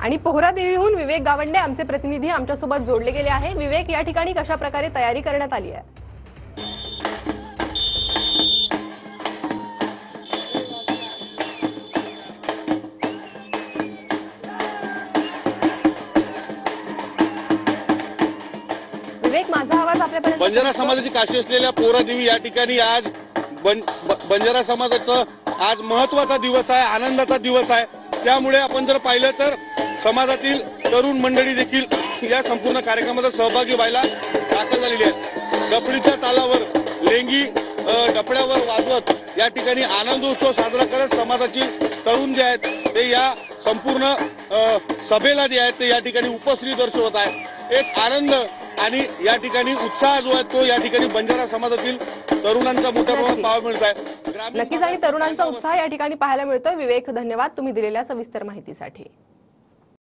आणि पोहरादेवीहून विवेक गावंडे आमचे प्रतिनिधी आमच्यासोबत जोडले गेले आहे। विवेक, या ठिकाणी कशा प्रकारे तयारी करण्यात आली आहे? विवेक, माझा आवाज आपल्यापर्यंत बंजारा समाजाची काशी असलेल्या पोहरादेवी या ठिकाणी आज बंजारा समाजाचा आज महत्त्वाचा दिवस आहे, आनंदाचा दिवस आहे। त्यामुळे आपण जर पाहिलं तर समाजातील तरुण मंडळी देखील या संपूर्ण कार्यक्रमात सहभागी व्हायला दाखल झालेली आहे। डफळीच्या तालावर लेंगी डफळ्यावर वाजवत या ठिकाणी आनंदोत्सव साजरा करत समाजाची तरुण जे आहेत ते या संपूर्ण सभेला जे आहेत ते या ठिकाणी उपस्थिती दर्शवत आहे। एक आनंद आणि या ठिकाणी उत्साह जो आहे तो या ठिकाणी बंजारा समाजातील तरुणांचा मोठ्या प्रमाणात पाहायला मिळत आहे। नक्कीच, आणि तरुणांचा उत्साह या ठिकाणी पाहायला मिळतोय। विवेक, धन्यवाद तुम्ही दिलेल्या सविस्तर माहितीसाठी।